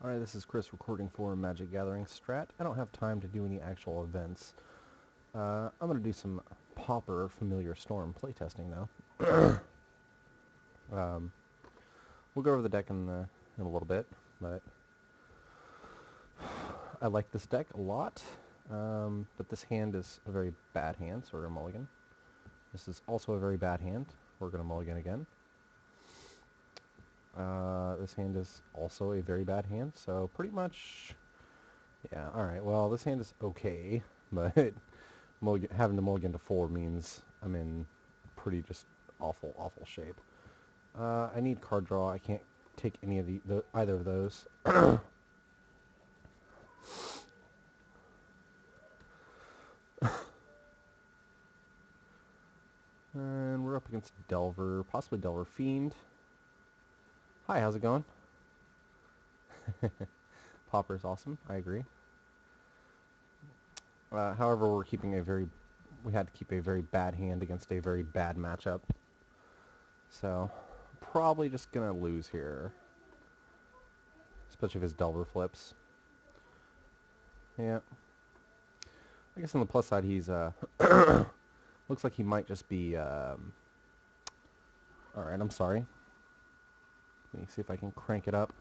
Alright, this is Chris recording for Magic Gathering Strat. I don't have time to do any actual events. I'm going to do some Pauper Familiar Storm playtesting now. We'll go over the deck in a little bit, but I like this deck a lot, but this hand is a very bad hand, so we're going to mulligan. This is also a very bad hand. We're going to mulligan again. This hand is also a very bad hand, so pretty much, yeah, alright, well, this hand is okay, but having to mulligan to 4 means I'm in pretty just awful shape. I need card draw. I can't take any of either of those. And we're up against Delver, possibly Delver Fiend. Hi, how's it going? Pauper is awesome, I agree. However, we had to keep a very bad hand against a very bad matchup. So, probably just gonna lose here. Especially if his Delver flips. Yeah. I guess on the plus side, he's, looks like he might just be, alright, I'm sorry. Let me see if I can crank it up.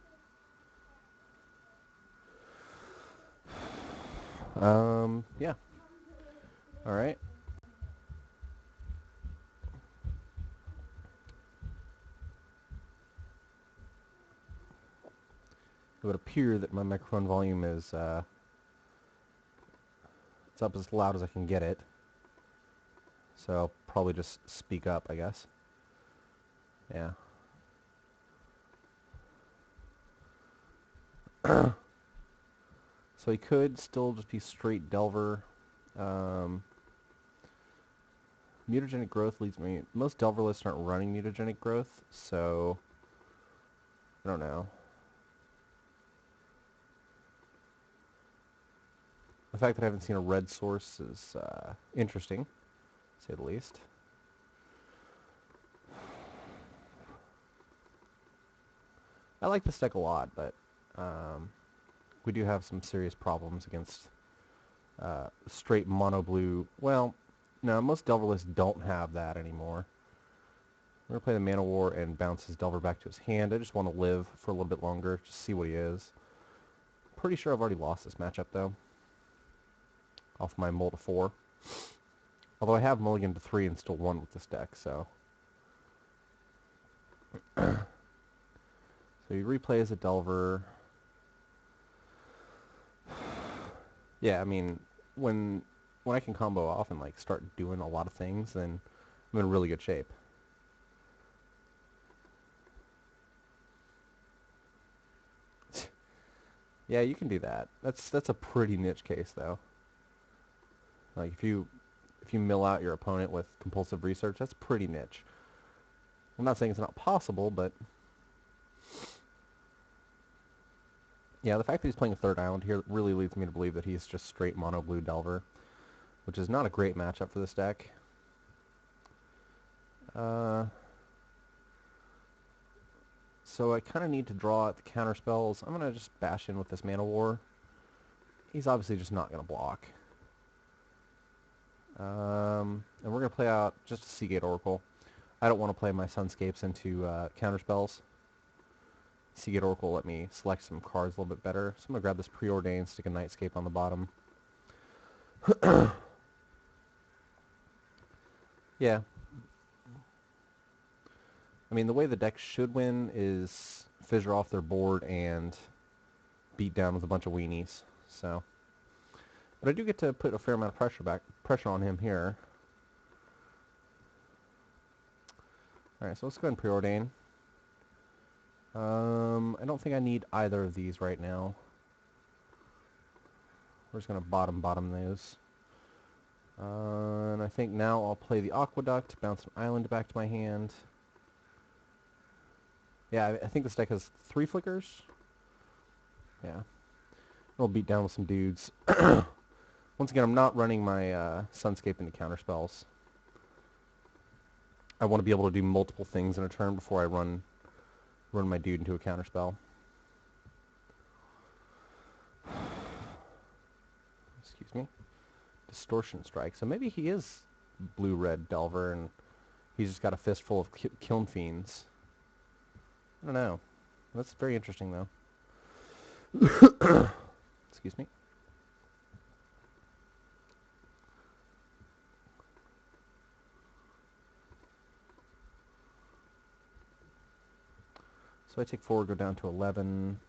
Yeah. Alright. It would appear that my microphone volume is, it's up as loud as I can get it. So I'll probably just speak up, I guess. Yeah. So he could still just be straight Delver. Mutagenic growth leads me... Most Delver lists aren't running mutagenic growth, so... I don't know. The fact that I haven't seen a red source is interesting, to say the least. I like this deck a lot, but we do have some serious problems against straight mono blue. Well, no, most Delver lists don't have that anymore. We're going to play the Mana War and bounce his Delver back to his hand. I just want to live for a little bit longer, just see what he is. Pretty sure I've already lost this matchup, though. Off my mull to 4. Although I have mulligan to 3 and still won with this deck, so... So he replays a Delver. Yeah, I mean, when I can combo off and like start doing a lot of things, then I'm in really good shape. Yeah, you can do that. That's a pretty niche case, though. Like if you mill out your opponent with compulsive research, that's pretty niche. I'm not saying it's not possible, but yeah, the fact that he's playing a third island here really leads me to believe that he's just straight mono blue Delver, which is not a great matchup for this deck. So I kind of need to draw out the counter spells. I'm going to just bash in with this Mana War. He's obviously just not going to block. And we're going to play out just a Seagate Oracle. I don't want to play my Sunscapes into counter spells. Seagate Oracle let me select some cards a little bit better. So I'm going to grab this Preordain, stick a Nightscape on the bottom. Yeah. I mean, the way the deck should win is fissure off their board and beat down with a bunch of weenies. So, but I do get to put a fair amount of pressure on him here. Alright, so let's go ahead and Preordain. I don't think I need either of these right now. We're just going to bottom those. And I think now I'll play the Aqueduct, bounce an island back to my hand. Yeah, I think this deck has 3 flickers. Yeah. We'll beat down with some dudes. Once again, I'm not running my Sunscape into counter spells. I want to be able to do multiple things in a turn before I run my dude into a counterspell. excuse me, Distortion Strike. So maybe he is blue-red Delver, and he's just got a fistful of Kiln Fiends. I don't know. That's very interesting, though. Excuse me. So I take 4, go down to 11.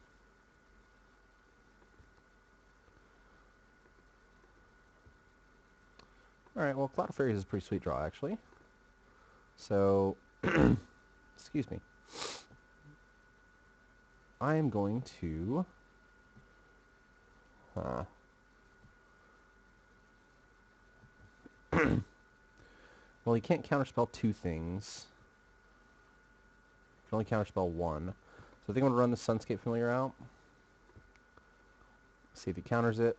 Alright, well, Cloud of Fairies is a pretty sweet draw, actually. So, excuse me. I am going to... well, he can't counterspell 2 things. He can only counterspell 1. So I think I'm going to run the Sunscape Familiar out. See if he counters it.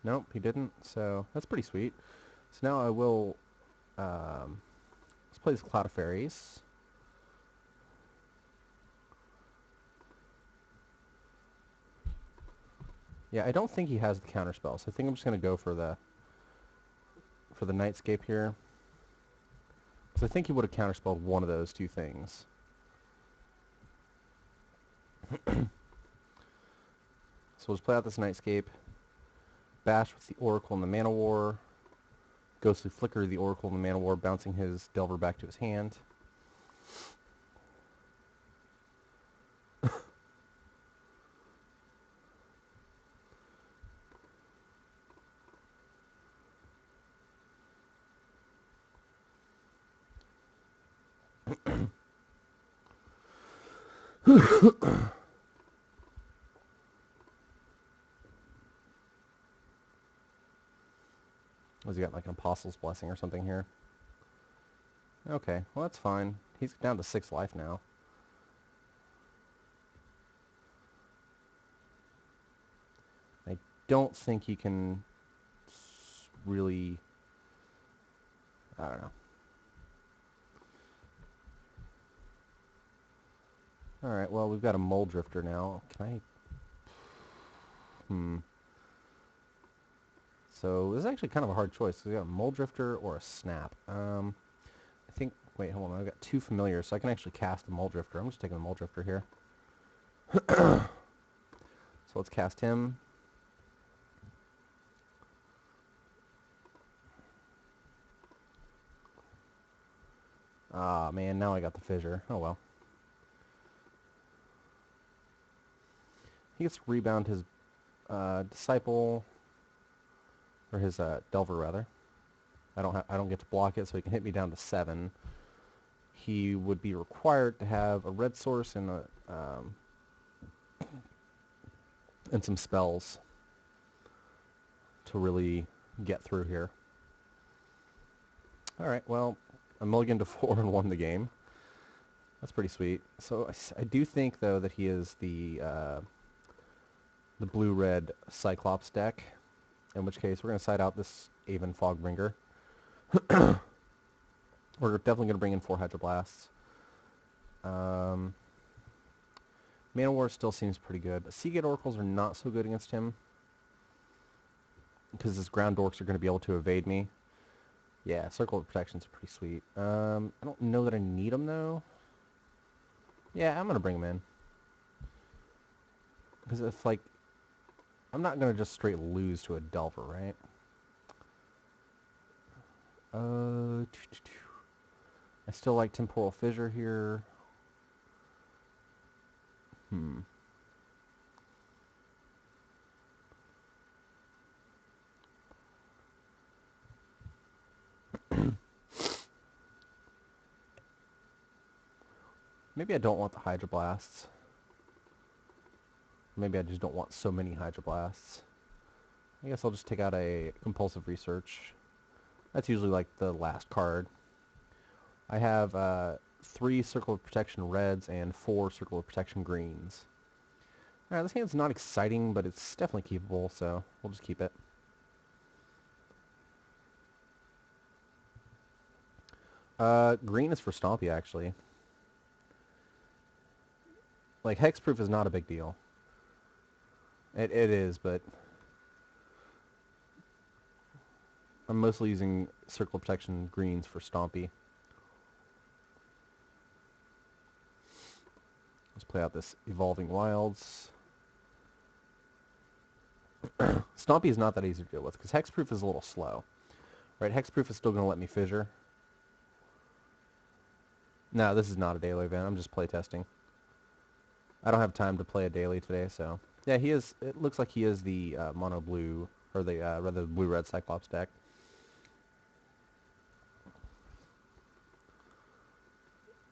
Nope, he didn't, so that's pretty sweet. So now I will... let's play this Cloud of Fairies. Yeah, I don't think he has the counterspell, so I think I'm just going to go for the Nightscape here. Because I think he would have counterspelled one of those 2 things. So we'll just play out this Nightscape. Bash with the Oracle and the Mana War. Ghostly Flicker the Oracle and the Mana War, bouncing his Delver back to his hand. Has he got like an Apostle's Blessing or something here? Okay, well that's fine. He's down to 6 life now. I don't think he can really... I don't know. Alright, well we've got a Mole Drifter now. Can I... So this is actually kind of a hard choice. We got a Mole Drifter or a Snap. I think... Wait, hold on. I've got 2 familiars, so I can actually cast a Mole Drifter. I'm just taking the Mole Drifter here. So let's cast him. Ah, man, now I got the Fissure. Oh well. He gets to rebound his Disciple, or his Delver rather. I don't get to block it, so he can hit me down to 7. He would be required to have a red source and some spells to really get through here. All right, well, I mulliganed to 4 and won the game. That's pretty sweet. So I do think though that he is the blue-red Cyclops deck. In which case, we're going to side out this Aven Fogbringer. We're definitely going to bring in 4 Hydroblasts. Mana War still seems pretty good. Seagate Oracles are not so good against him, because his ground dorks are going to be able to evade me. Yeah, Circle of Protection's pretty sweet. I don't know that I need them, though. Yeah, I'm going to bring him in. Because if, like... I'm not going to just straight lose to a Delver, right? I still like Temporal Fissure here. Maybe I don't want the Hydroblasts. Maybe I just don't want so many Hydroblasts. I guess I'll just take out a Compulsive Research. That's usually like the last card. I have 3 Circle of Protection reds and 4 Circle of Protection greens. Alright, this hand's not exciting, but it's definitely keepable, so we'll just keep it. Green is for Stompy, actually. Like, Hexproof is not a big deal. It is, but I'm mostly using Circle of Protection greens for Stompy. Let's play out this Evolving Wilds. Stompy is not that easy to deal with, because Hexproof is a little slow. Right, Hexproof is still going to let me Fissure. No, this is not a daily event. I'm just playtesting. I don't have time to play a daily today, so... Yeah, he is... It looks like he is the mono blue, or the, rather, blue-red Cyclops deck.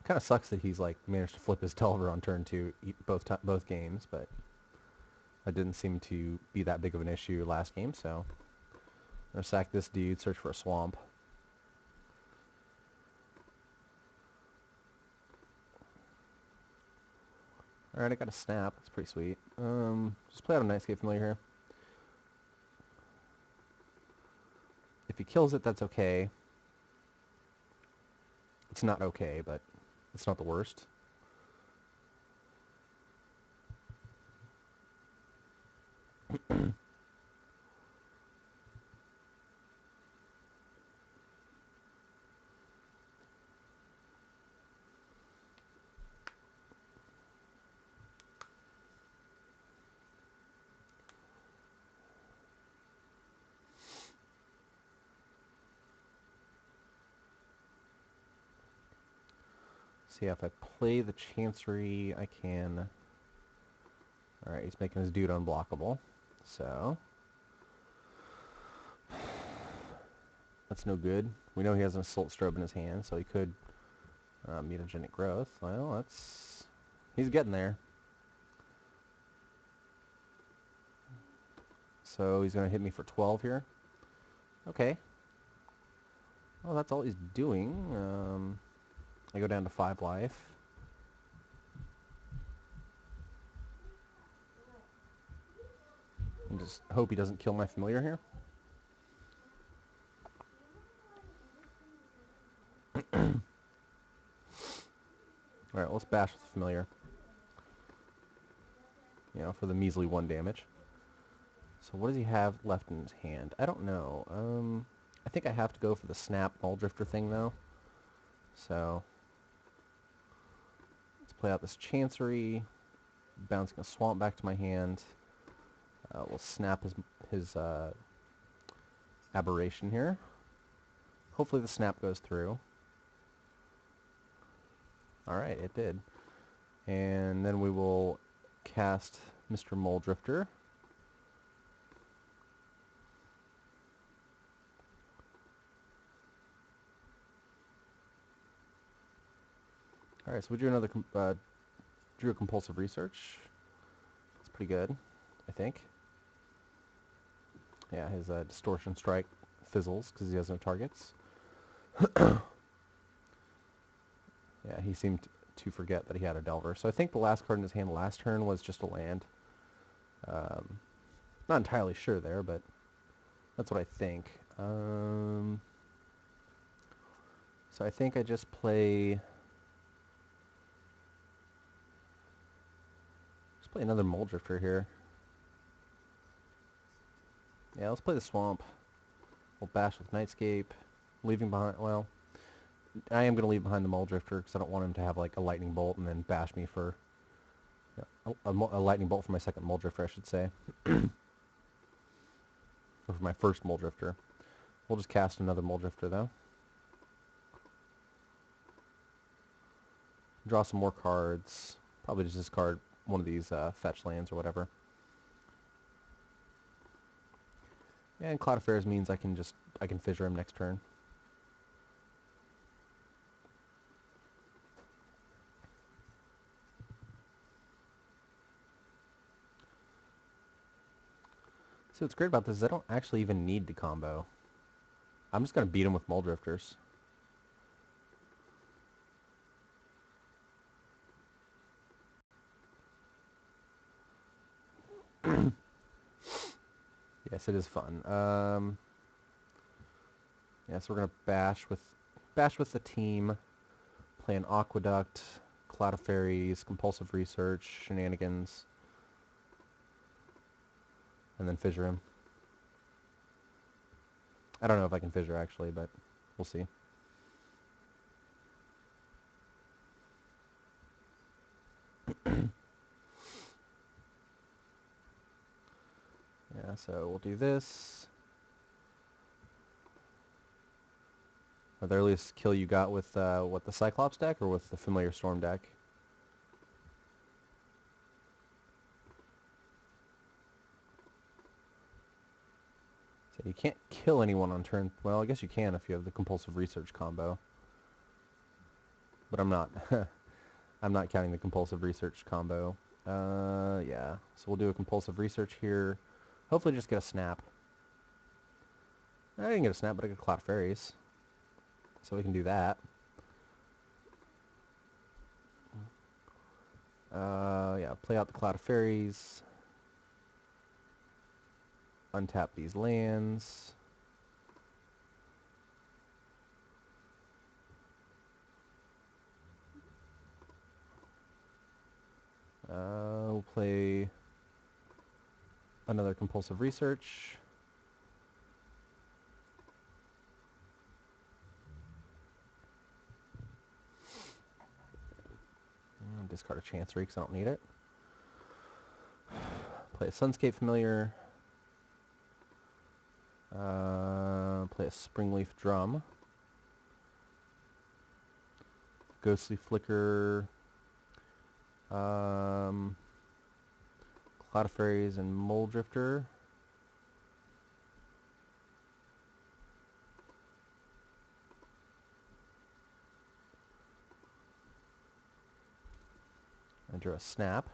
Kind of sucks that he's, like, managed to flip his Delver on turn 2 both games, but... That didn't seem to be that big of an issue last game, so... I'm gonna sack this dude, search for a swamp. Alright, I got a snap. That's pretty sweet. Just play out a Nightscape Familiar here. If he kills it, that's okay. It's not okay, but it's not the worst. See, if I play the Chancery, I can... Alright, he's making his dude unblockable. So... That's no good. We know he has an Assault Strobe in his hand, so he could Mutagenic Growth. Well, that's... He's getting there. So he's going to hit me for 12 here. Okay. Well, that's all he's doing. I go down to 5 life. And just hope he doesn't kill my Familiar here. Alright, let's bash with Familiar. You know, for the measly 1 damage. So what does he have left in his hand? I don't know. I think I have to go for the Snap Muldrifter thing, though. So... Let's play out this Chancery. Bouncing a Swamp back to my hand. We'll snap his Aberration here. Hopefully the snap goes through. Alright, it did. And then we will cast Mr. Muldrifter. Alright, so we drew another drew a Compulsive Research. That's pretty good, I think. Yeah, his Distortion Strike fizzles because he has no targets. Yeah, he seemed to forget that he had a Delver. So I think the last card in his hand last turn was just a land. Not entirely sure there, but that's what I think. So I think I just play... Let's play another Muldrifter here. Yeah, let's play the Swamp. We'll bash with Nightscape. Leaving behind... Well, I am going to leave behind the Muldrifter because I don't want him to have like a Lightning Bolt and then bash me for... a Lightning Bolt for my second Muldrifter, I should say. Or for my first Muldrifter. We'll just cast another Muldrifter, though. Draw some more cards. Probably just discard one of these fetch lands or whatever. And Cloud Affairs means I can Fissure him next turn. See, what's great about this is I don't actually even need to combo. I'm just going to beat him with Muldrifters. Yes, it is fun. Yes, we're going to bash with the team, play an Aqueduct, Cloud of Fairies, Compulsive Research, Shenanigans. and then fissure him. I don't know if I can fissure actually, but we'll see. Yeah, so we'll do this. Are the earliest kill you got with what, the Cyclops deck or with the Familiar Storm deck? So you can't kill anyone on turn. Well, I guess you can if you have the Compulsive Research combo. But I'm not. I'm not counting the Compulsive Research combo. Yeah. So we'll do a Compulsive Research here. Hopefully just get a snap. I didn't get a snap, but I got Cloud Fairies. So we can do that. Yeah, play out the Cloud of Fairies. Untap these lands. We'll play another Compulsive Research. Discard a Chancery because I don't need it. Play a Sunscape Familiar. Play a Springleaf Drum. Ghostly Flicker. Cloud of Fairies and Mole Drifter. I drew a Snap.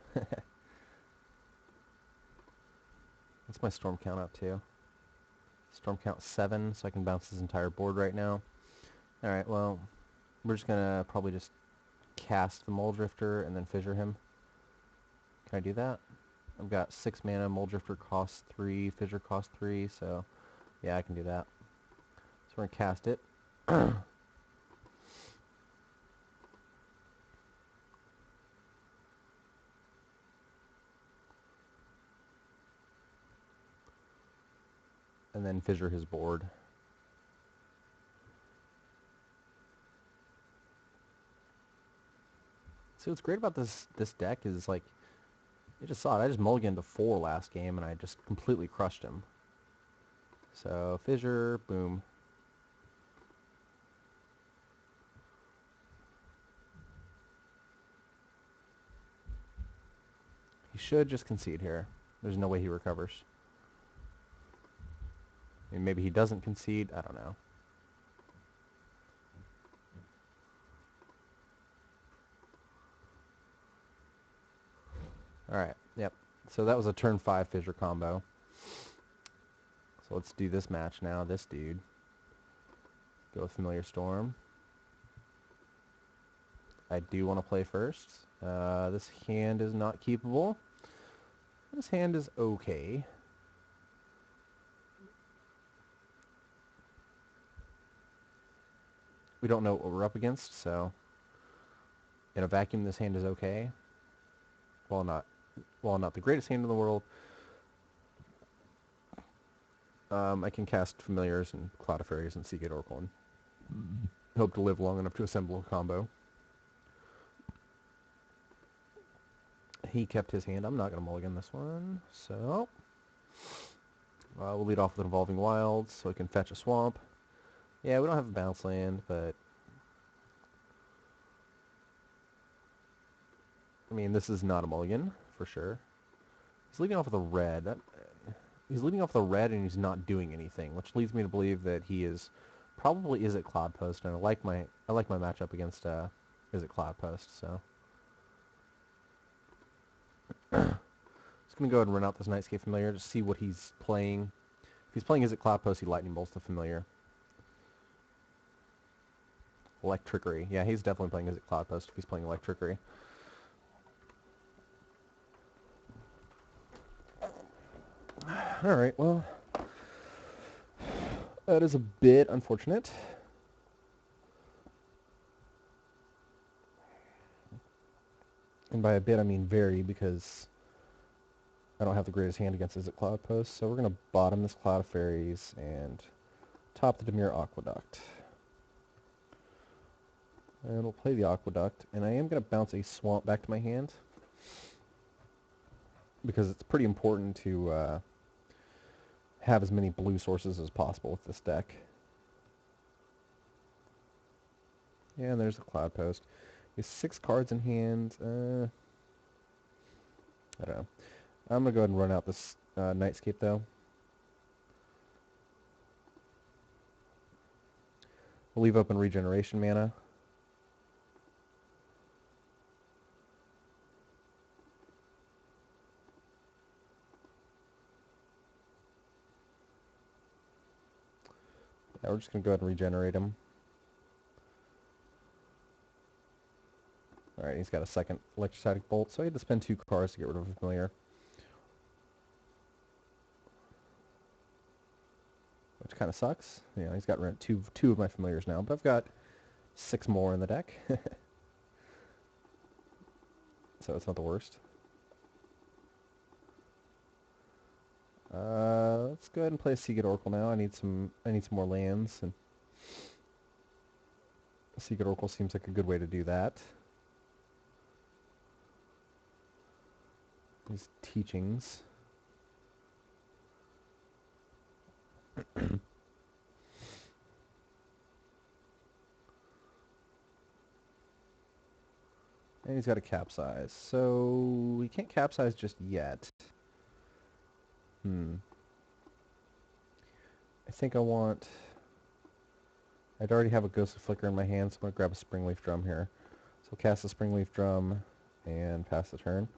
What's my Storm count up to? Storm count 7, so I can bounce this entire board right now. Alright, well, we're just gonna probably just cast the Mole Drifter and then fissure him. Can I do that? I've got 6 mana, Mole Drifter costs 3, fissure costs 3, so yeah, I can do that. So we're gonna cast it. And then fissure his board. See, what's great about this deck is, like, you just saw it. I just mulliganed to 4 last game, and I just completely crushed him. So, fissure, boom. He should just concede here. There's no way he recovers. I mean, maybe he doesn't concede. I don't know. Alright, yep. So that was a turn 5 fissure combo. So let's do this match now. This dude. Go with Familiar Storm. I do want to play first. This hand is not keepable. This hand is okay. We don't know what we're up against, so in a vacuum this hand is okay. While not the greatest hand in the world, I can cast Familiars and Cloud of Fairies and Seagate Oracle and hope to live long enough to assemble a combo. He kept his hand. I'm not going to mulligan this one, so we'll lead off with Evolving Wilds so I can fetch a swamp. Yeah, we don't have a bounce land, but I mean, this is not a mulligan, for sure. He's leading off with a red. He's leading off with a red and he's not doing anything, which leads me to believe that he is probably Izzet Cloudpost, and I like my matchup against Izzet Cloudpost, so just gonna go ahead and run out this Nightscape Familiar to see what he's playing. If he's playing Izzet Cloudpost, he Lightning Bolts the Familiar. Electrickery. Yeah, he's definitely playing Izzet Cloudpost if he's playing Electrickery. Alright, well, that is a bit unfortunate. And by a bit, I mean very, because I don't have the greatest hand against Izzet Cloud Post, so we're going to bottom this Cloud of Fairies and top the Demir Aqueduct. And we'll play the Aqueduct, and I am going to bounce a Swamp back to my hand, because it's pretty important to have as many blue sources as possible with this deck. Yeah, and there's the Cloud Post. He has 6 cards in hand. I don't know. I'm going to go ahead and run out this Nightscape, though. We'll leave open Regeneration mana. Yeah, we're just going to go ahead and regenerate him. Alright, he's got a second Electrostatic Bolt, so he had to spend 2 cards to get rid of a Familiar. Which kind of sucks. You know, he's got rid of two of my Familiars now, but I've got 6 more in the deck. So it's not the worst. Let's go ahead and play a Seagate Oracle now. I need some more lands, and Seagate Oracle seems like a good way to do that. These teachings. And he's got a Capsize. So he can't Capsize just yet. I think I want... I'd already have a Ghostly Flicker in my hand, so I'm going to grab a Springleaf Drum here. So we'll cast the Springleaf Drum and pass the turn.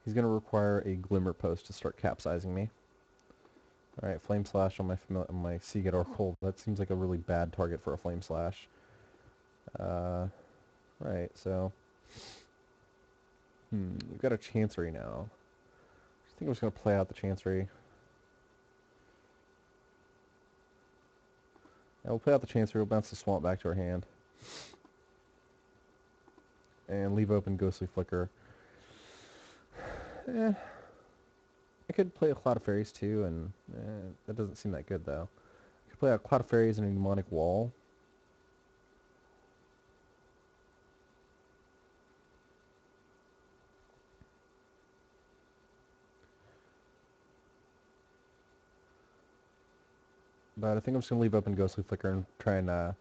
He's going to require a Glimmer Post to start capsizing me. Alright, Flame Slash on my Seagate Oracle. That seems like a really bad target for a Flame Slash. Right, so... we've got a Chancery now. I think I'm just going to play out the Chancery. Yeah, we'll play out the Chancery, we'll bounce the Swamp back to our hand. And leave open Ghostly Flicker. I could play a Cloud of Fairies too, and that doesn't seem that good though. I could play a Cloud of Fairies and a Mnemonic Wall. But I think I'm just going to leave open Ghostly Flicker and try and...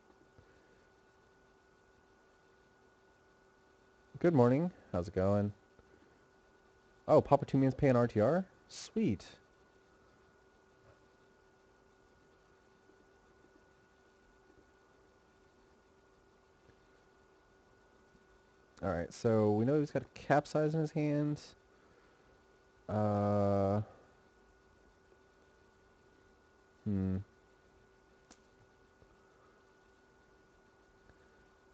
Good morning. How's it going? Oh, Papa Two Man's paying RTR? Sweet. Alright, so we know he's got a Capsize in his hand.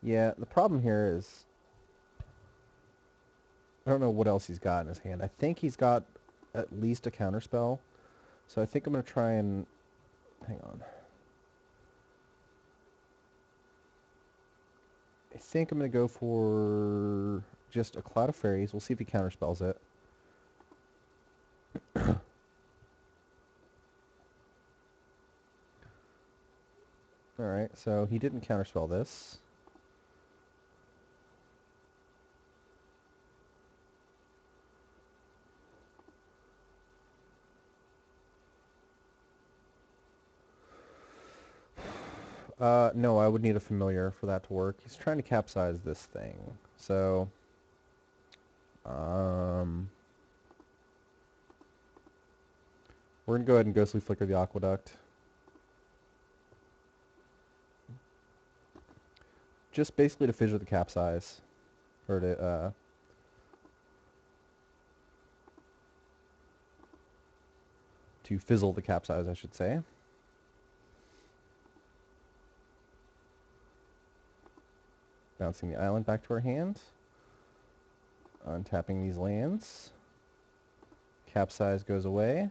Yeah, the problem here is... I don't know what else he's got in his hand. I think he's got at least a Counterspell. So I think I'm going to try and... Hang on. I think I'm going to go for just a Cloud of Fairies. We'll see if he counterspells it. Alright, so he didn't counterspell this. No, I would need a Familiar for that to work. He's trying to capsize this thing. So, we're going to go ahead and Ghostly Flicker the Aqueduct. Just basically to fissure the capsize. Or to fizzle the capsize, I should say. Bouncing the island back to our hand. Untapping these lands. Capsize goes away.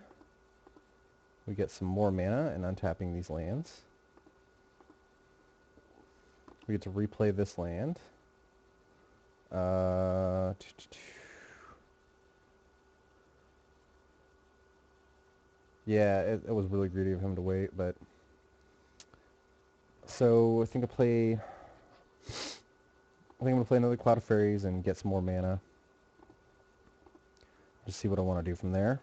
We get some more mana and untapping these lands. We get to replay this land. Uh, yeah, it was really greedy of him to wait, but so I think I'm gonna play another Cloud of Fairies and get some more mana. Just see what I want to do from there.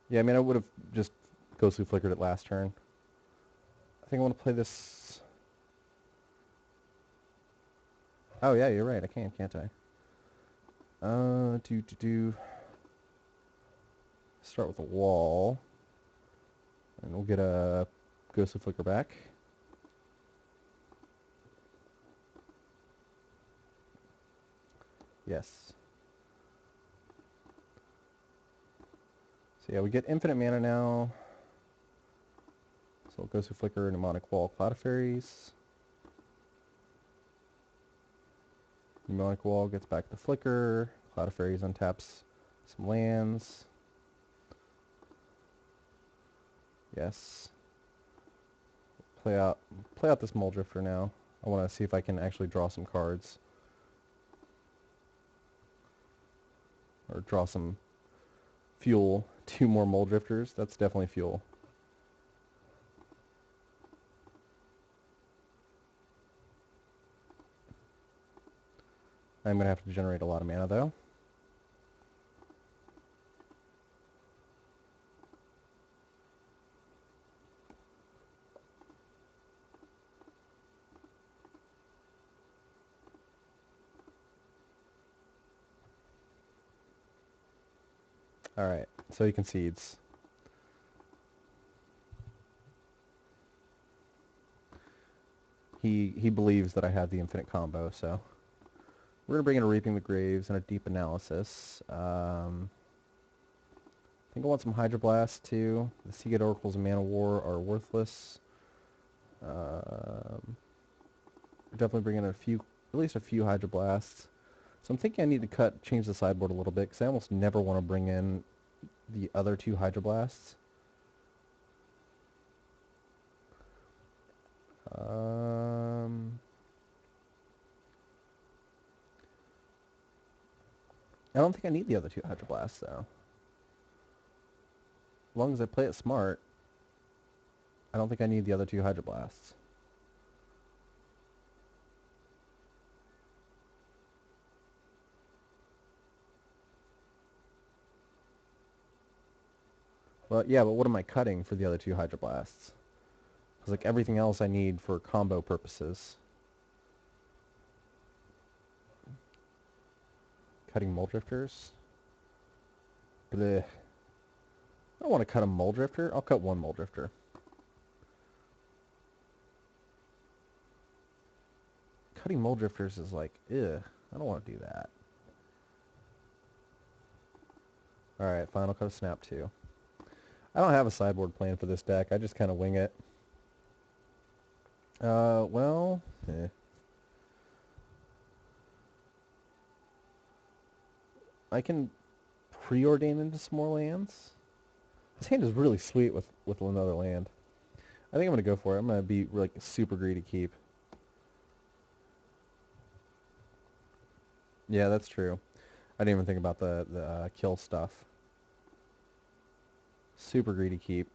Yeah, I mean, I would have just Ghostly Flickered it last turn. I think I want to play this. Oh yeah, you're right. I can, can't I? Start with a wall, and we'll get a Ghostly Flicker back. Yes. So yeah, we get infinite mana now. So Ghostly Flicker, Mnemonic Wall, Cloud of Fairies. Mnemonic Wall gets back the Flicker. Cloud of Fairies untaps some lands. Yes. Play out this Muldrifter now. I want to see if I can actually draw some cards. Or draw some fuel. 2 more Muldrifters. That's definitely fuel. I'm going to have to generate a lot of mana though. Alright, so he concedes. He believes that I have the infinite combo, so we're gonna bring in a Reaping the Graves and a Deep Analysis. I think I want some Hydroblast too. The Seagate Oracles and Mana War are worthless. Definitely bring in at least a few Hydroblasts. So I'm thinking I need to change the sideboard a little bit because I almost never want to bring in the other 2 Hydroblasts. I don't think I need the other 2 Hydroblasts though. As long as I play it smart, I don't think I need the other 2 Hydroblasts. Well, yeah, but what am I cutting for the other 2 Hydroblasts? Because like everything else I need for combo purposes. Cutting Muldrifters? Blech. I don't want to cut a Muldrifter. I'll cut 1 Muldrifter. Cutting Muldrifters is like, ugh. I don't want to do that. Alright, final cut of Snap 2. I don't have a sideboard plan for this deck. I just kind of wing it. Well, I can preordain into some more lands. This hand is really sweet with another land. I think I'm going to go for it. I'm going to be like super greedy keep. Yeah, that's true. I didn't even think about the kill stuff. Super greedy keep.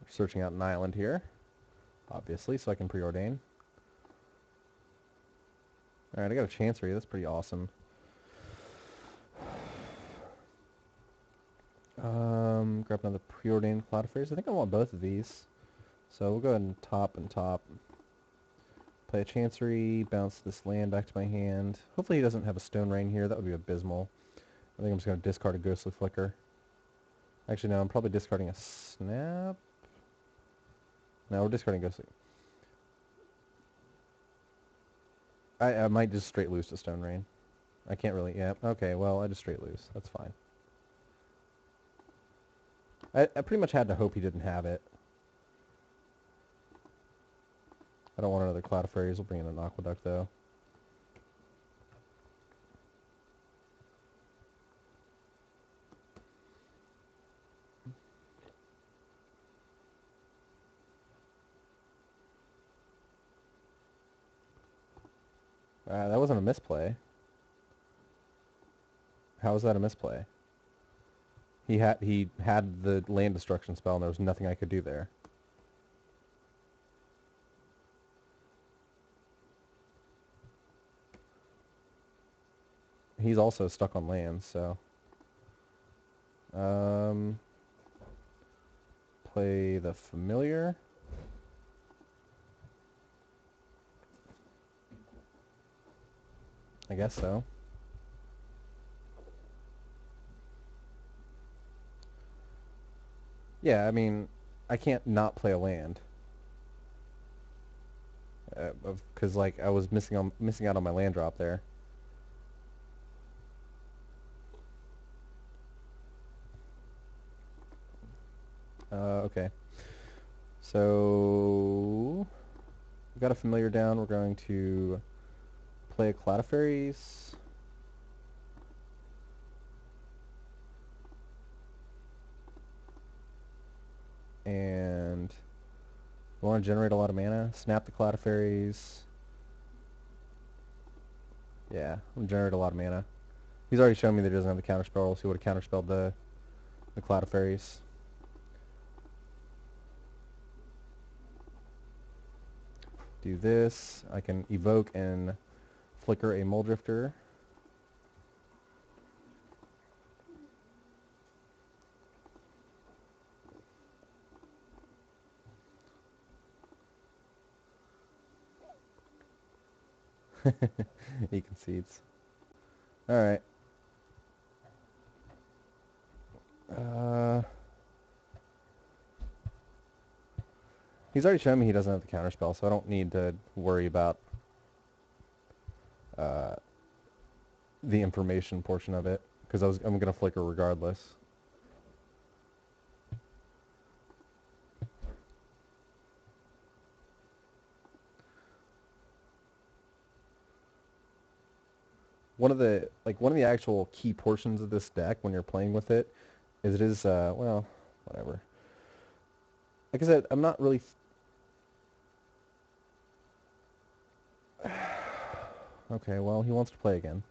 We're searching out an island here, obviously, so I can preordain. Alright, I got a Chancery. That's pretty awesome. Grab another preordained Cloud of Fairies. I think I want both of these. So we'll go ahead and top. Play a Chancery, bounce this land back to my hand. Hopefully he doesn't have a Stone Rain here. That would be abysmal. I think I'm just going to discard a Ghostly Flicker. Actually, no, I'm probably discarding a Snap. No, we're discarding Ghostly. I might just straight lose to Stone Rain. I can't really, yeah. Okay, well, I just straight lose. That's fine. I pretty much had to hope he didn't have it. I don't want another Cloud of Fairies. We'll bring in an Aqueduct, though. That wasn't a misplay. How was that a misplay? He had the land destruction spell, and there was nothing I could do there. He's also stuck on land, so play the familiar. I guess so. Yeah, I mean, I can't not play a land. Because like I was missing out on my land drop there. Okay. So we got a familiar down. We're going to play a Cloud of Fairies. And we want to generate a lot of mana. Snap the Cloud of Fairies. Yeah, I'm generate a lot of mana. He's already shown me that he doesn't have the counterspell, so he would have counterspelled the Cloud of Fairies. Do this. I can evoke and flicker a Muldrifter. He concedes. Alright. He's already shown me he doesn't have the counterspell, so I don't need to worry about the information portion of it, because I'm going to flicker regardless. One of the actual key portions of this deck when you're playing with it is well, whatever. Like I said, I'm not really okay, well, he wants to play again.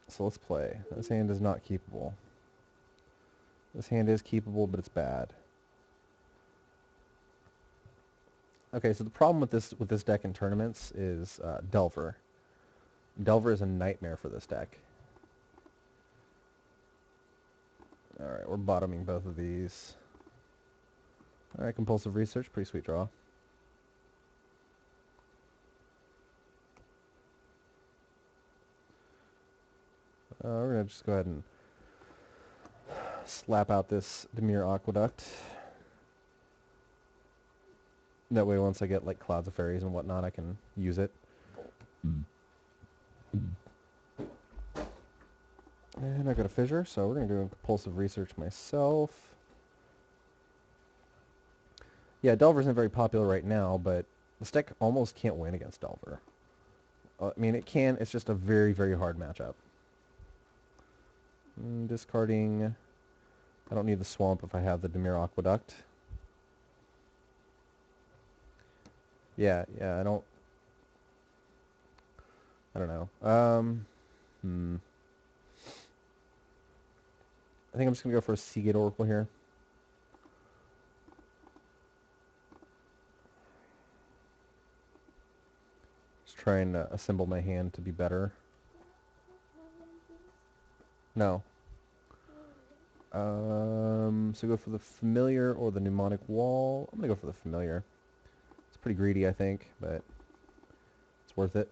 So let's play. This hand is not keepable. This hand is keepable, but it's bad. Okay, so the problem with this deck in tournaments is Delver. Delver is a nightmare for this deck. Alright, we're bottoming both of these. Alright, Compulsive Research, pretty sweet draw. We're going to just go ahead and slap out this Dimir Aqueduct. That way once I get like Clouds of Fairies and whatnot, I can use it. And I got a Fissure, so we're going to do a Compulsive Research myself. Yeah, Delver isn't very popular right now, but this deck almost can't win against Delver. I mean, it can, it's just a very, very hard matchup. Discarding... I don't need the Swamp if I have the Dimir Aqueduct. Yeah, I don't know. I think I'm just going to go for a Seagate Oracle here. Just trying to assemble my hand to be better. No. So go for the Familiar or the Mnemonic Wall. I'm going to go for the Familiar. It's pretty greedy, I think, but it's worth it.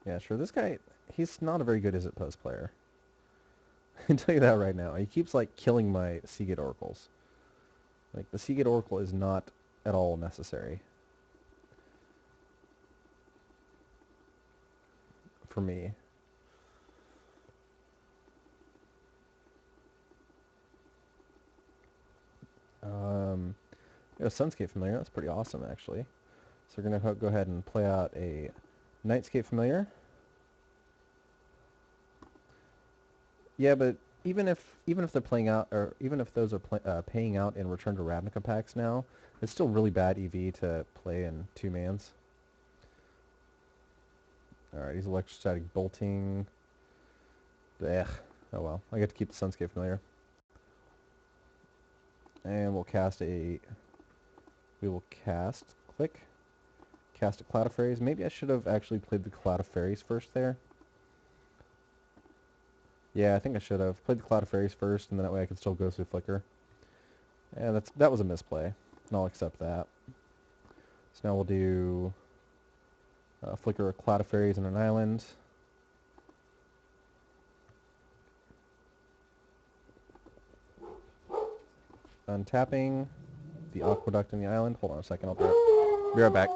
Yeah, sure. This guy, he's not a very good Is It Post player. I can tell you that right now. He keeps, like, killing my Seagate Oracles. Like, the Seagate Oracle is not at all necessary for me. We got a Sunscape Familiar. That's pretty awesome, actually. So we're going to go ahead and play out a Nightscape Familiar. Yeah, but even if they're playing out, or even if those are paying out in Return to Ravnica packs now, it's still really bad EV to play in 2-mans. Alright, he's Electrostatic Bolting. Ugh. Oh well. I get to keep the Sunscape Familiar. And we'll cast a... We will cast... Click. Cast a Cloud of Fairies. Maybe I should have actually played the Cloud of Fairies first there. Yeah, I think I should have. Played the Cloud of Fairies first, and then that way I could still go through Flicker. Yeah, that was a misplay. And I'll accept that. So now we'll do... Flicker a Cloud of Fairies and an island. Untapping the Aqueduct and the island. Hold on a second, I'll be right back.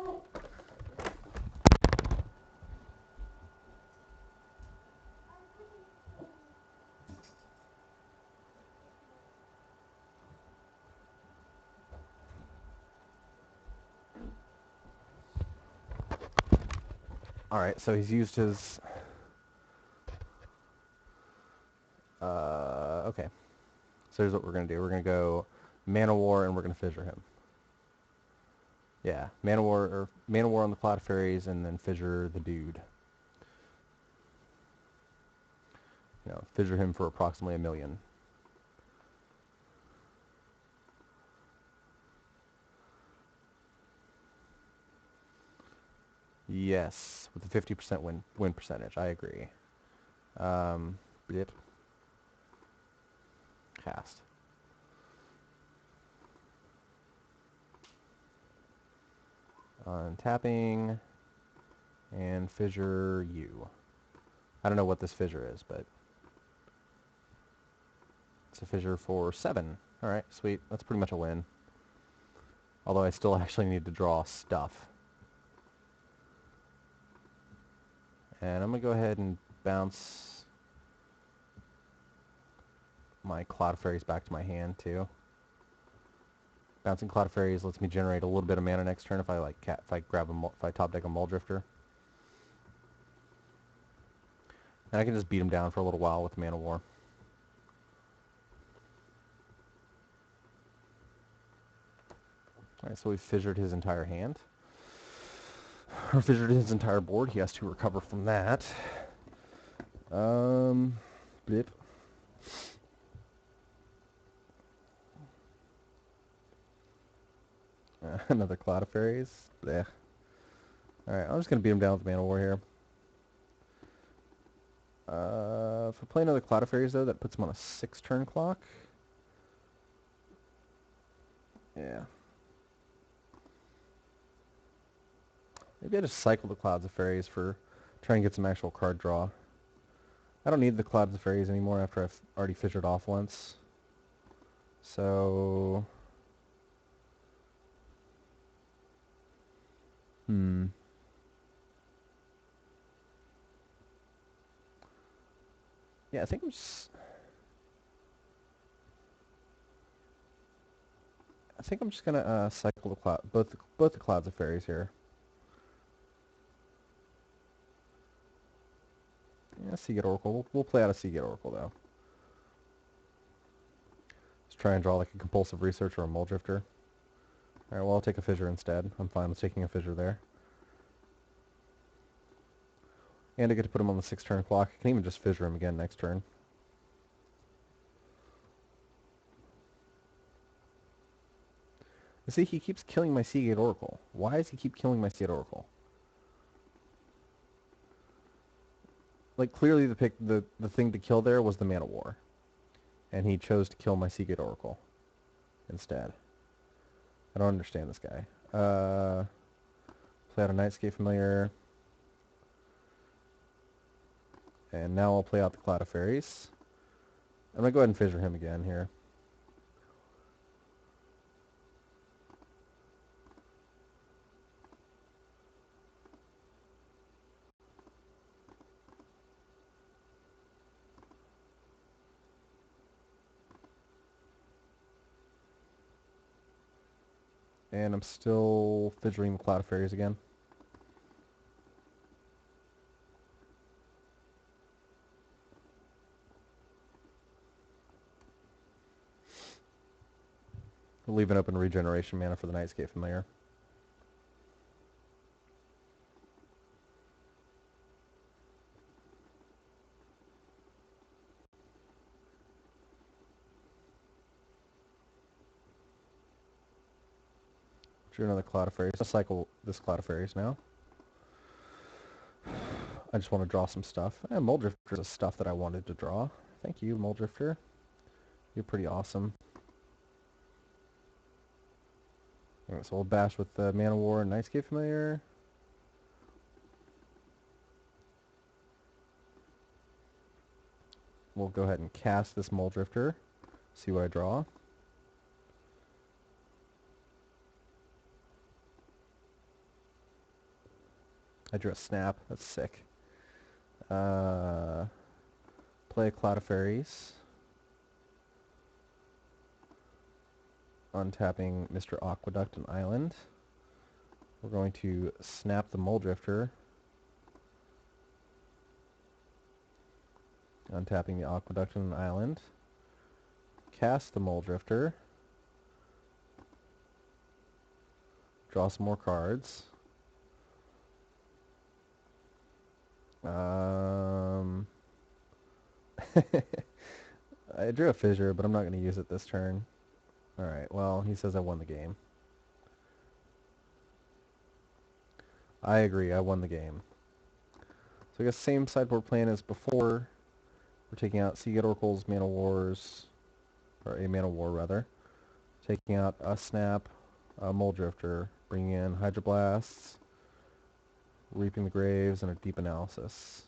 Alright, so he's used his... okay. So here's what we're going to do. We're going to go Mana War, and we're going to Fissure him. Yeah, Mana War on the Cloud of Fairies, and then Fissure the dude. You know, Fissure him for approximately 1 million. Yes, with a 50% win percentage. I agree. Blip. Cast. Untapping. And Fissure you. I don't know what this Fissure is, but... It's a Fissure for 7. Alright, sweet. That's pretty much a win. Although I still actually need to draw stuff. And I'm going to go ahead and bounce my Cloud of Fairies back to my hand, too. Bouncing Cloud of Fairies lets me generate a little bit of mana next turn if I if I top deck a Muldrifter. And I can just beat him down for a little while with Mana War. Alright, so we've fissured his entire hand. Or fissured his entire board. He has to recover from that. Blip. Another Cloud of Fairies. Blech. Alright, I'm just going to beat him down with Mana War here. If I play another Cloud of Fairies, though, that puts him on a 6-turn clock. Yeah. Maybe I just cycle the Clouds of Fairies for trying to get some actual card draw. I don't need the Clouds of Fairies anymore after I've already fissured off once. So... Yeah, I think I'm just... I think I'm just gonna cycle the both the Clouds of Fairies here. Yeah, Seagate Oracle. We'll play out a Seagate Oracle though. Let's try and draw like a Compulsive Research or a Muldrifter. Alright, well I'll take a Fissure instead. I'm fine with taking a Fissure there. And I get to put him on the 6-turn clock. I can even just Fissure him again next turn. You see, he keeps killing my Seagate Oracle. Why does he keep killing my Seagate Oracle? Like, clearly the thing to kill there was the Mana War. And he chose to kill my Seagate Oracle instead. I don't understand this guy. Play out a Nightscape Familiar. And now I'll play out the Cloud of Fairies. I'm going to go ahead and Fissure him again here. And I'm still fidgeting the Cloud of Fairies again. We'll leave an open regeneration mana for the Nightscape Familiar. Drew another Cloud of Fairies. I'll cycle this Cloud of Fairies now. I just want to draw some stuff. And Muldrifter is stuff that I wanted to draw. Thank you, Muldrifter. You're pretty awesome. Alright, so we'll bash with the Mana War and Nightscape Familiar. We'll go ahead and cast this Muldrifter. See what I draw. I drew a Snap. That's sick. Play a Cloud of Fairies. Untapping Mr. Aqueduct and Island. We're going to snap the Muldrifter. Untapping the Aqueduct and Island. Cast the Muldrifter. Draw some more cards. I drew a Fissure, but I'm not going to use it this turn. Alright, well, he says I won the game. I agree, I won the game. So I guess same sideboard plan as before. We're taking out Seagate Oracle's Mana Wars, or a Mana War rather. Taking out a Snap, a Muldrifter, bringing in Hydroblasts, Reaping the Graves, and a Deep Analysis.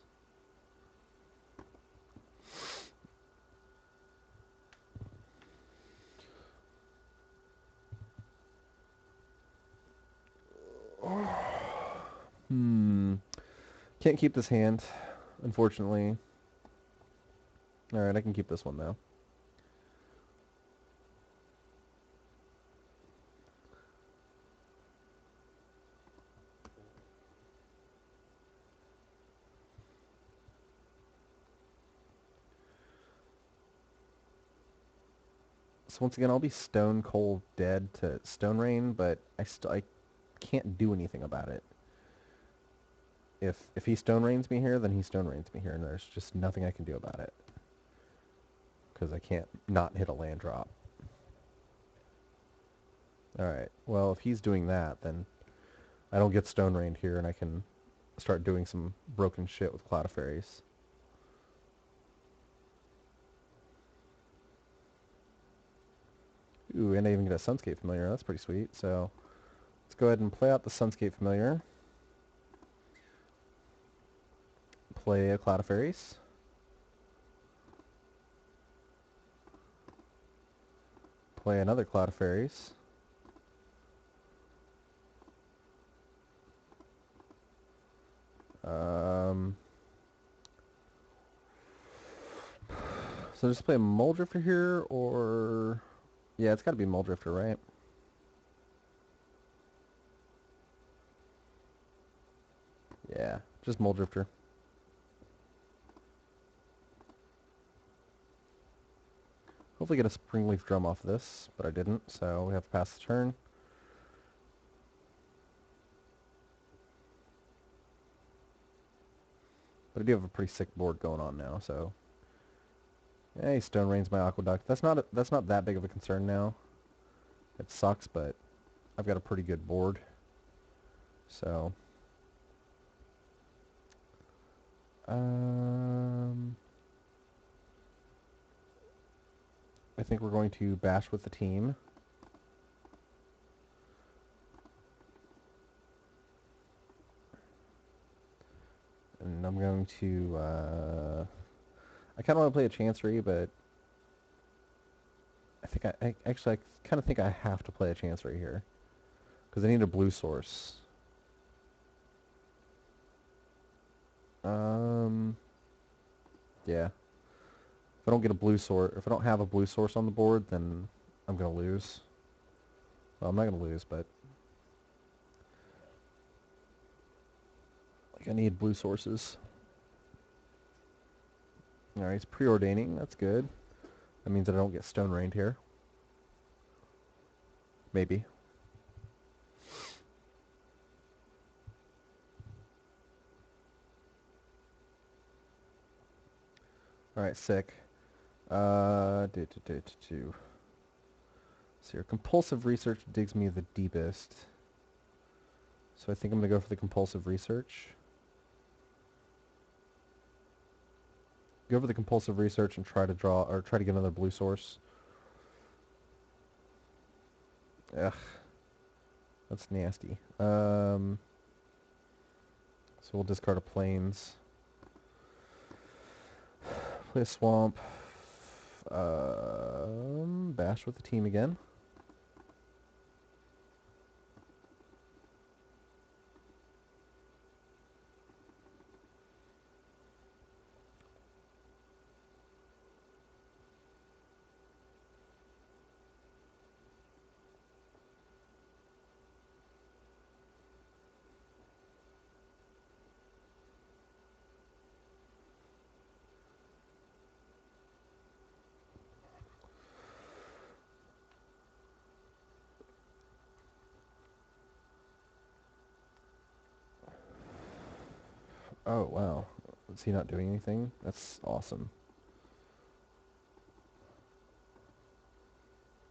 Can't keep this hand, unfortunately. Alright, I can keep this one though. So once again, I'll be stone cold dead to Stone Rain, but I can't do anything about it. If he Stone Rains me here, then he Stone Rains me here, and there's just nothing I can do about it. Because I can't not hit a land drop. Alright, well if he's doing that, then I don't get Stone Rained here, and I can start doing some broken shit with Cloud of Fairies. Ooh, and I even get a Sunscape Familiar. That's pretty sweet. So let's go ahead and play out the Sunscape Familiar. Play a Cloud of Fairies. Play another Cloud of Fairies. So just play a Muldrifter here, or... Yeah, it's got to be Muldrifter, right? Yeah, just Muldrifter. Hopefully get a Springleaf Drum off of this, but I didn't, so we have to pass the turn. But I do have a pretty sick board going on now, so... Yeah, he Stone Rains my Aqueduct. That's not that big of a concern now. It sucks, but I've got a pretty good board. So... I think we're going to bash with the team. And I'm going to, I kind of want to play a Chancery, but I think I actually, I kind of think I have to play a Chancery here. Because I need a blue source. Yeah. If I don't get a blue source, if I don't have a blue source on the board, then I'm going to lose. Well, I'm not going to lose, but I need blue sources. Alright, he's preordaining. That's good. That means that I don't get stone rained here. Maybe. Alright, sick. So your compulsive research digs me the deepest. So I think I'm going to go for the compulsive research. Go for the compulsive research and try to draw, or try to get another blue source. Ugh. That's nasty. So we'll discard a plains. Play a swamp. Bash with the team again. Oh, wow. Is he not doing anything? That's awesome.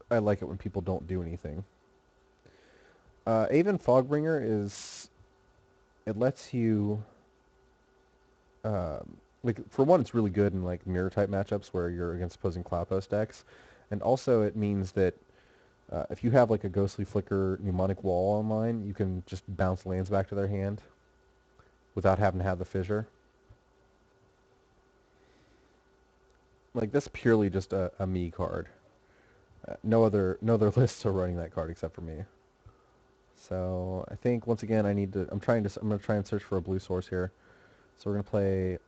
I like it when people don't do anything. Aven Fogbringer is... It lets you... like, for one, it's really good in, like, mirror-type matchups where you're against opposing Cloudpost decks. And also it means that if you have, like, a Ghostly Flicker Mnemonic Wall online, you can just bounce lands back to their hand without having to have the fissure. Like, that's purely just a me card. No other lists are running that card except for me. So I think once again I'm gonna try and search for a blue source here. So we're gonna play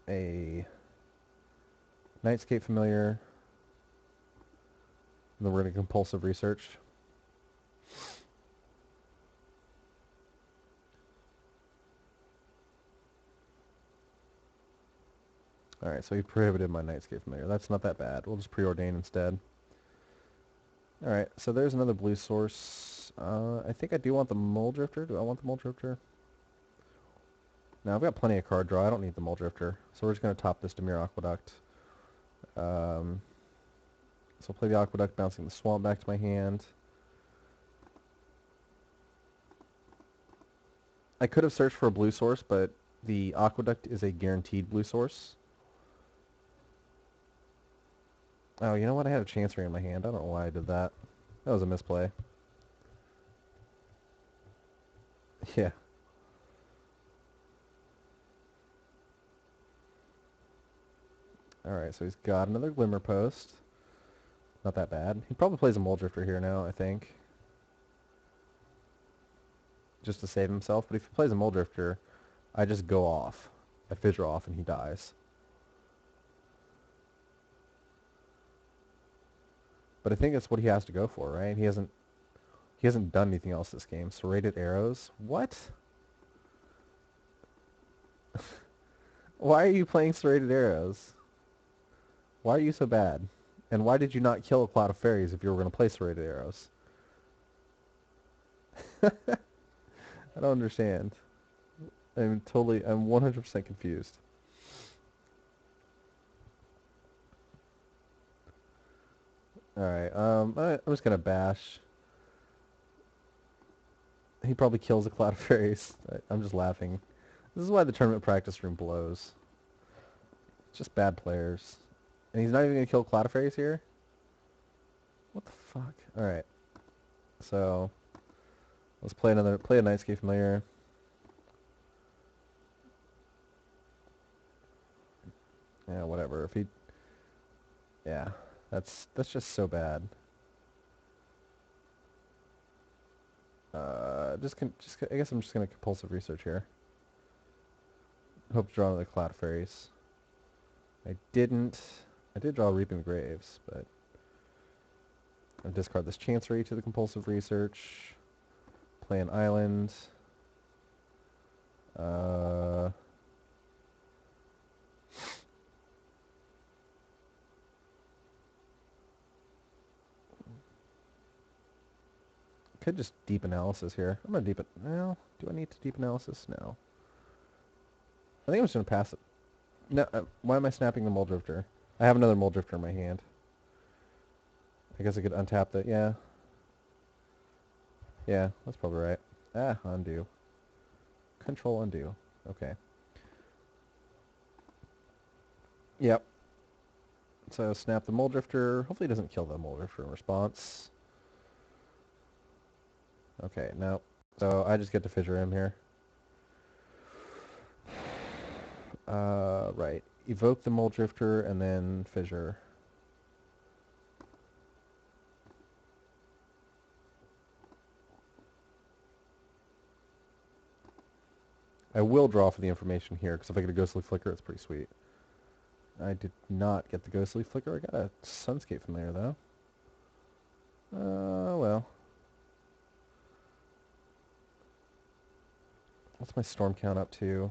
a Nightscape Familiar, and then we're gonna compulsive research. Alright, so he prohibited my Nightscape Familiar. That's not that bad. We'll just preordain instead. Alright, so there's another blue source. I think I do want the Mole Drifter. Do I want the Mole Drifter? No, I've got plenty of card draw. I don't need the Mole Drifter. So we're just going to top this Dimir Aqueduct. So I'll play the Aqueduct, bouncing the Swamp back to my hand. I could have searched for a blue source, but the Aqueduct is a guaranteed blue source. Oh, you know what? I had a Chancery in my hand. I don't know why I did that. That was a misplay. Yeah. Alright, so he's got another Glimmer Post. Not that bad. He probably plays a Mole Drifter here now, I think. Just to save himself. But if he plays a Mole Drifter, I just go off. I fissure off and he dies. But I think that's what he has to go for, right? He hasn't done anything else this game. Serrated Arrows? What? Why are you playing Serrated Arrows? Why are you so bad? And why did you not kill a Cloud of Fairies if you were going to play Serrated Arrows? I don't understand. I'm 100% confused. Alright, I'm just going to bash. He probably kills a Cloud of Fairies. I'm just laughing. This is why the tournament practice room blows. It's just bad players. And he's not even going to kill Cloud of Fairies here? What the fuck? Alright. So, let's play a Nightscape Familiar. Yeah, whatever. If he... Yeah. That's just so bad. I guess I'm just gonna compulsive research here. Hope to draw another Cloud of Fairies. I didn't. I did draw Reaping Graves, but I'll discard this Chancery to the compulsive research. Play an island. Uh, could just deep analysis here. I'm gonna deep it. Well, do I need to deep analysis? No. I think I'm just gonna pass it. No, why am I snapping the Mole Drifter? I have another Mole Drifter in my hand. I guess I could untap that. Yeah. Yeah, that's probably right. Ah, undo. Control undo. Okay. Yep. So snap the Mole Drifter. Hopefully it doesn't kill the Mole Drifter in response. Okay, no. So I just get to fissure him here. Right. Evoke the Mole Drifter and then fissure. I will draw for the information here, because if I get a Ghostly Flicker, it's pretty sweet. I did not get the Ghostly Flicker. I got a Sunscape from there, though. Well. What's my storm count up to?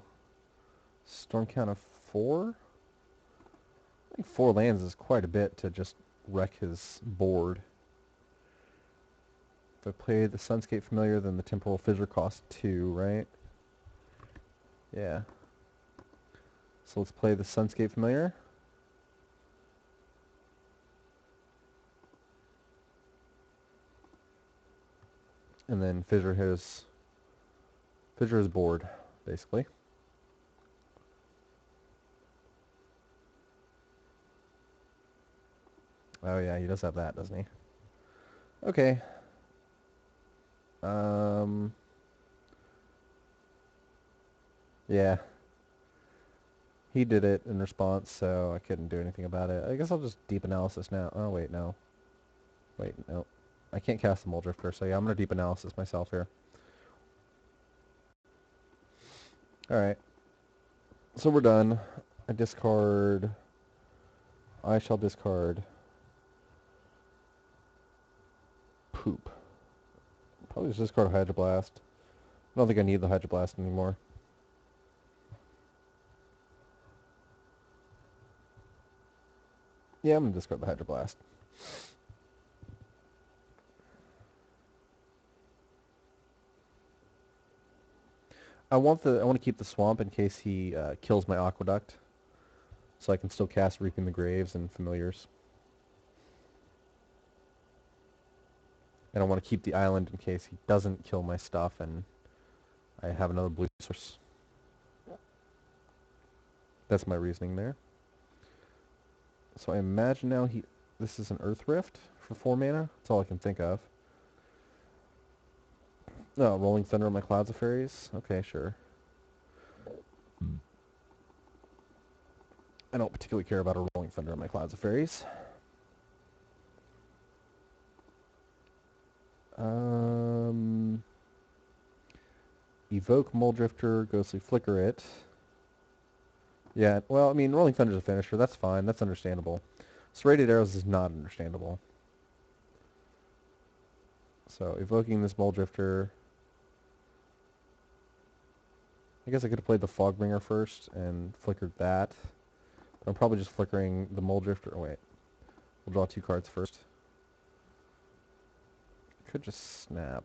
Storm count of 4? I think 4 lands is quite a bit to just wreck his board. If I play the Sunscape Familiar, then the Temporal Fissure costs 2, right? Yeah. So let's play the Sunscape Familiar. And then fissure his board, basically. Oh yeah, he does have that, doesn't he? Okay. Yeah. He did it in response, so I couldn't do anything about it. I guess I'll just deep analysis now. Oh wait, no. Wait, no. I can't cast the Mole Drifter, so yeah, I'm gonna deep analysis myself here. Alright. So we're done. I discard... I shall discard... Poop. Probably just discard Hydroblast. I don't think I need the Hydroblast anymore. Yeah, I'm gonna discard the Hydroblast. I want to keep the Swamp in case he kills my Aqueduct, so I can still cast Reaping the Graves and Familiars. And I want to keep the island in case he doesn't kill my stuff and I have another blue source. That's my reasoning there. So I imagine now this is an Earth Rift for 4 mana. That's all I can think of. No, Rolling Thunder on my Clouds of Fairies. Okay, sure. I don't particularly care about a Rolling Thunder on my Clouds of Fairies. Evoke Mole Drifter, Ghostly Flicker it. Yeah, well, I mean, Rolling Thunder's a finisher. That's fine. That's understandable. Serrated Arrows is not understandable. So, evoking this Mole Drifter. I guess I could have played the Fogbringer first and flickered that. But I'm probably just flickering the Mole Drifter. Oh, wait. We'll draw 2 cards first. Could just snap.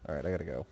Alright, I gotta go.